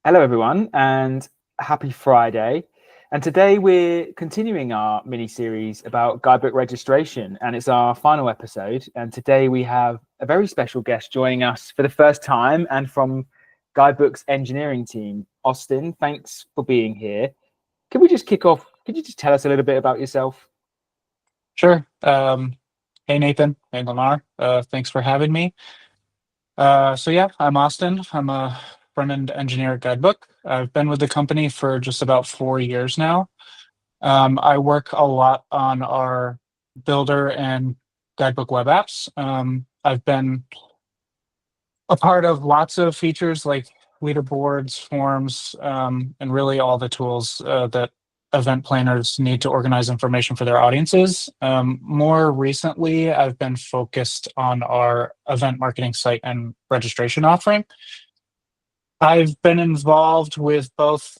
Hello, everyone, and happy Friday. And today we're continuing our mini series about Guidebook registration, and it's our final episode. And today we have a very special guest joining us for the first time and from Guidebook's engineering team. Austen, thanks for being here. Can we just kick off? Could you just tell us a little bit about yourself? Sure. Hey, Nathan. Hey, Lamar. Thanks for having me. So I'm Austen. I'm a front-end engineer at Guidebook. I've been with the company for just about 4 years now. I work a lot on our Builder and Guidebook web apps. I've been a part of lots of features like leaderboards, forms, and really all the tools that event planners need to organize information for their audiences. More recently, I've been focused on our event marketing site and registration offering. I've been involved with both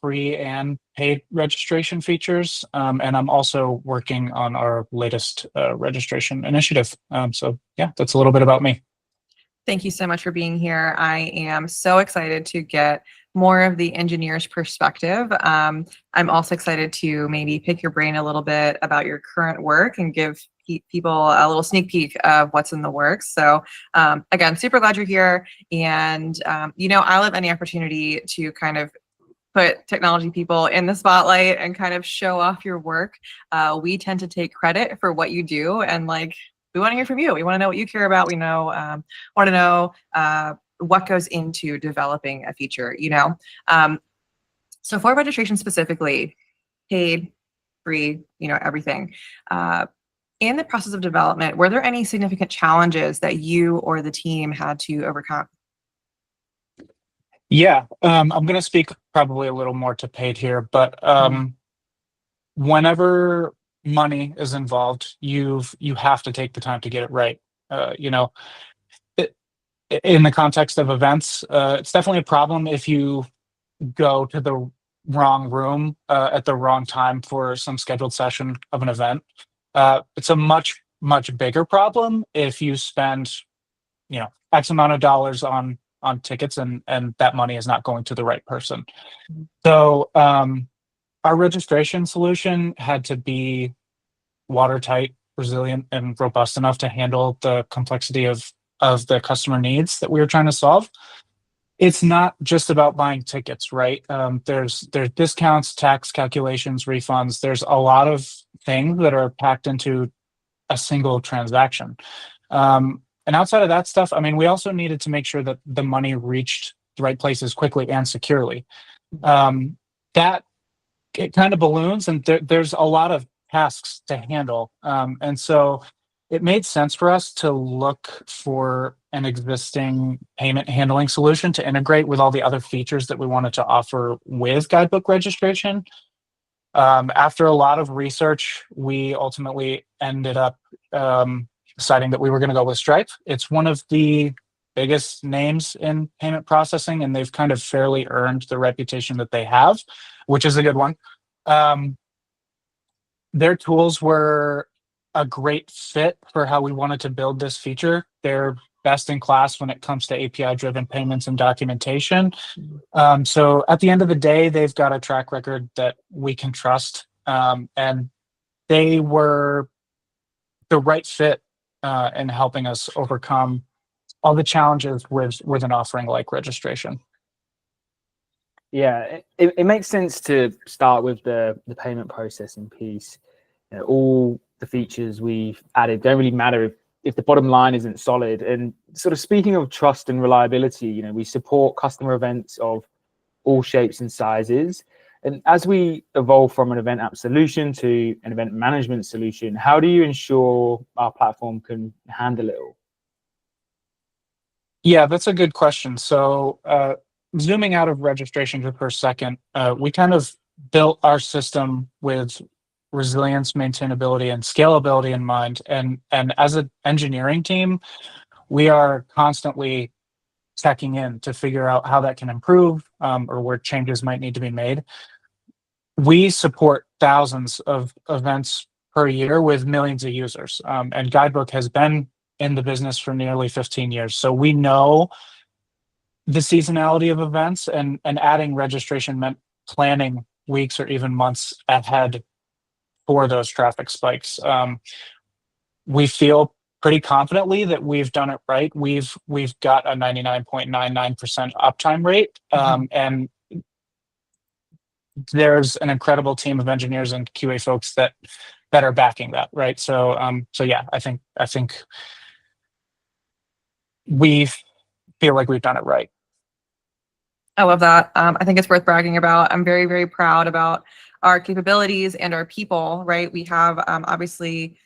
free and paid registration features, and I'm also working on our latest registration initiative. That's a little bit about me. Thank you so much for being here. I am so excited to get more of the engineer's perspective. I'm also excited to maybe pick your brain a little bit about your current work and give people a little sneak peek of what's in the works. So again, super glad you're here. And I love any opportunity to kind of put technology people in the spotlight and kind of show off your work. We tend to take credit for what you do, and we want to hear from you. We want to know what you care about. We want to know what goes into developing a feature, So for registration specifically, paid, free, everything. In the process of development, were there any significant challenges that you or the team had to overcome? Yeah, I'm going to speak probably a little more to paid here, but whenever money is involved, you have to take the time to get it right. In the context of events, it's definitely a problem if you go to the wrong room at the wrong time for some scheduled session of an event. It's a much bigger problem if you spend X amount of dollars on tickets and that money is not going to the right person. So our registration solution had to be watertight, resilient, and robust enough to handle the complexity of the customer needs that we were trying to solve. It's not just about buying tickets, right? There's discounts, tax calculations, refunds. There's a lot of things that are packed into a single transaction. And outside of that stuff, we also needed to make sure that the money reached the right places quickly and securely. That it kind of balloons, and there's a lot of tasks to handle. And so it made sense for us to look for an existing payment handling solution to integrate with all the other features that we wanted to offer with Guidebook registration. After a lot of research, we ultimately ended up deciding that we were going to go with Stripe. It's one of the biggest names in payment processing, and they've kind of fairly earned the reputation that they have, which is a good one. Their tools were a great fit for how we wanted to build this feature. They're best in class when it comes to API-driven payments and documentation. So at the end of the day, they've got a track record that we can trust, and they were the right fit in helping us overcome all the challenges with an offering like registration. Yeah, it makes sense to start with the payment processing piece. All the features we've added don't really matter if the bottom line isn't solid. And sort of speaking of trust and reliability, we support customer events of all shapes and sizes. And as we evolve from an event app solution to an event management solution, how do you ensure our platform can handle it all? Yeah, that's a good question. So zooming out of registration just for a second, we kind of built our system with resilience, maintainability, and scalability in mind. And as an engineering team, we are constantly checking in to figure out how that can improve or where changes might need to be made. We support thousands of events per year with millions of users. And Guidebook has been in the business for nearly 15 years. So we know the seasonality of events and adding registration meant planning weeks or even months ahead for those traffic spikes. We feel pretty confidently that we've done it right. We've got a 99.99% uptime rate, and there's an incredible team of engineers and QA folks that are backing that, right? So yeah, I think we feel like we've done it right. I love that. I think it's worth bragging about. I'm very, very proud about our capabilities and our people, right? We have obviously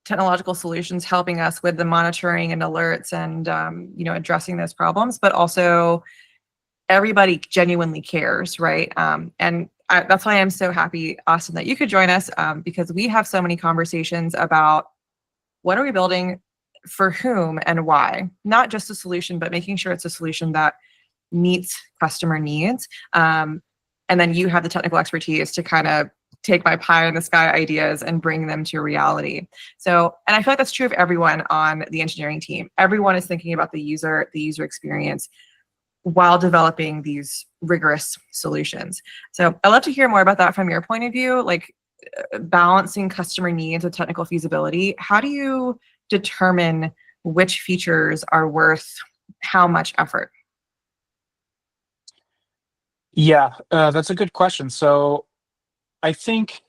technological solutions helping us with the monitoring and alerts and addressing those problems, but also everybody genuinely cares, right? That's why I'm so happy, Austen, that you could join us, because we have so many conversations about what are we building, for whom, and why. Not just a solution, but making sure it's a solution that meets customer needs. And then you have the technical expertise to kind of take my pie in the sky ideas and bring them to reality. So, and I feel like that's true of everyone on the engineering team. Everyone is thinking about the user experience while developing these rigorous solutions. So I'd love to hear more about that from your point of view, like balancing customer needs with technical feasibility. How do you determine which features are worth how much effort? Yeah, that's a good question. So I think,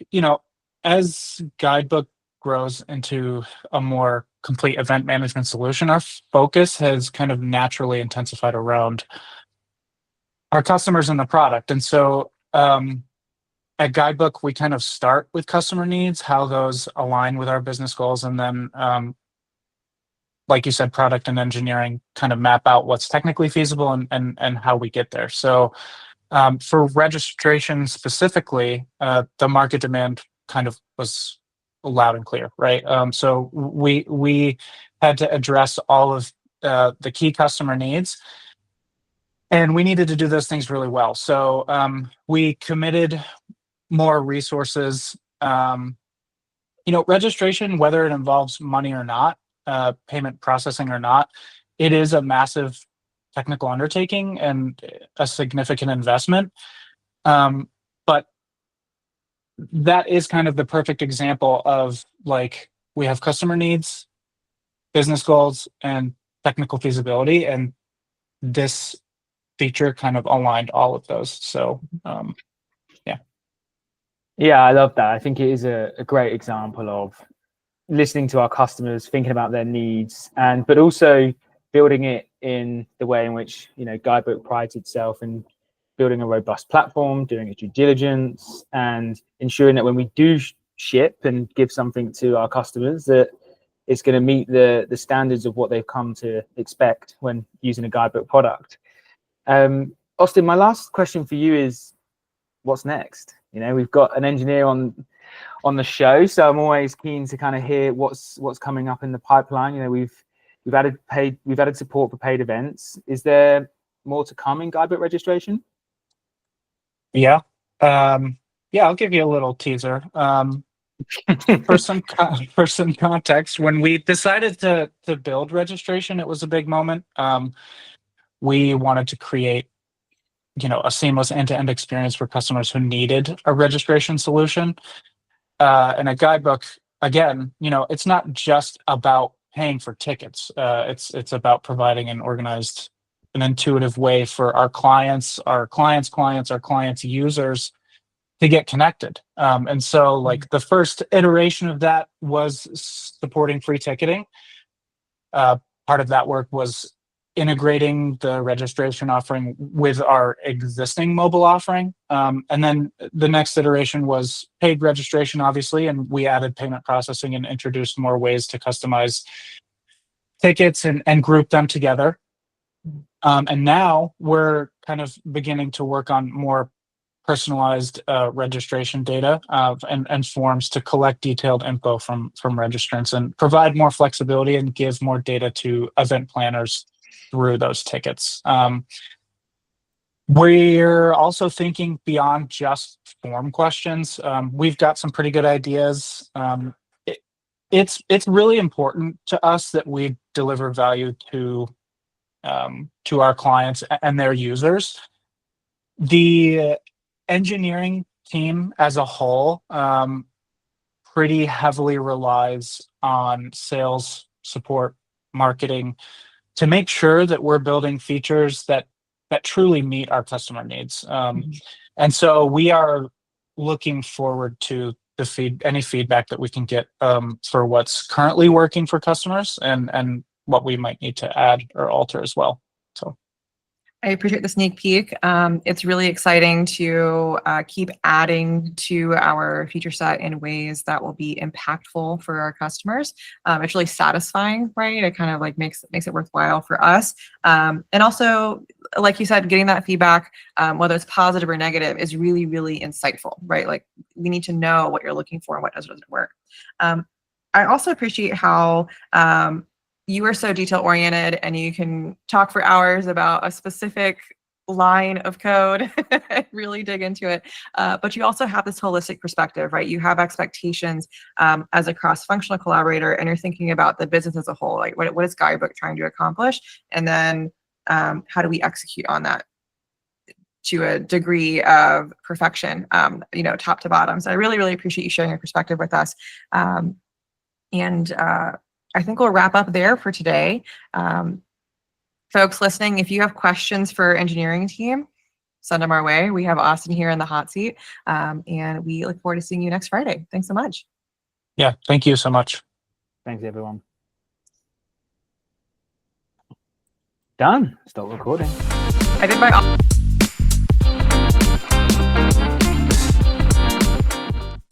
as Guidebook grows into a more complete event management solution, our focus has kind of naturally intensified around our customers and the product. And so at Guidebook, we kind of start with customer needs, how those align with our business goals, and then, like you said, product and engineering kind of map out what's technically feasible and how we get there. So for registration specifically, the market demand kind of was loud and clear, right? So we had to address all of the key customer needs, and we needed to do those things really well. So we committed more resources. Registration, whether it involves money or not, payment processing or not, it is a massive technical undertaking and a significant investment. But that is kind of the perfect example of, like, we have customer needs, business goals, and technical feasibility, and this feature kind of aligned all of those. So yeah, I love that. I think it is a great example of listening to our customers, thinking about their needs, but also building it in the way in which Guidebook prides itself in building a robust platform, doing a due diligence, and ensuring that when we do ship and give something to our customers, that it's going to meet the standards of what they've come to expect when using a Guidebook product. Austen, my last question for you is, what's next? We've got an engineer on the show, so I'm always keen to kind of hear what's coming up in the pipeline. We've added support for paid events. Is there more to come in Guidebook registration? Yeah, I'll give you a little teaser. For some context, when we decided to build registration, it was a big moment. We wanted to create a seamless end-to-end experience for customers who needed a registration solution. And at Guidebook, again, it's not just about paying for tickets. It's about providing an organized and intuitive way for our clients' users to get connected. And so, like, the first iteration of that was supporting free ticketing. Part of that work was integrating the registration offering with our existing mobile offering. And then the next iteration was paid registration, obviously, and we added payment processing and introduced more ways to customize tickets and group them together. And now we're kind of beginning to work on more personalized registration data and forms to collect detailed info from registrants and provide more flexibility and give more data to event planners through those tickets. We're also thinking beyond just form questions. We've got some pretty good ideas. It's really important to us that we deliver value to to our clients and their users. The engineering team as a whole pretty heavily relies on sales, support, marketing to make sure that we're building features that truly meet our customer needs. And so we are looking forward to any feedback that we can get for what's currently working for customers and what we might need to add or alter as well. So I appreciate the sneak peek. It's really exciting to keep adding to our feature set in ways that will be impactful for our customers. It's really satisfying, right? It kind of like makes it worthwhile for us. And also, like you said, getting that feedback, whether it's positive or negative, is really, really insightful, right? Like we need to know what you're looking for and what doesn't work. I also appreciate how you are so detail oriented and you can talk for hours about a specific line of code and really dig into it. But you also have this holistic perspective, right? You have expectations as a cross-functional collaborator, and you're thinking about the business as a whole. Like what is Guidebook trying to accomplish? And then how do we execute on that to a degree of perfection, top to bottom. So I really, really appreciate you sharing your perspective with us. I think we'll wrap up there for today. Folks listening, if you have questions for our engineering team, send them our way. We have Austen here in the hot seat, and we look forward to seeing you next Friday. Thanks so much. Yeah, thank you so much. Thanks, everyone. Done. Stop recording. I did my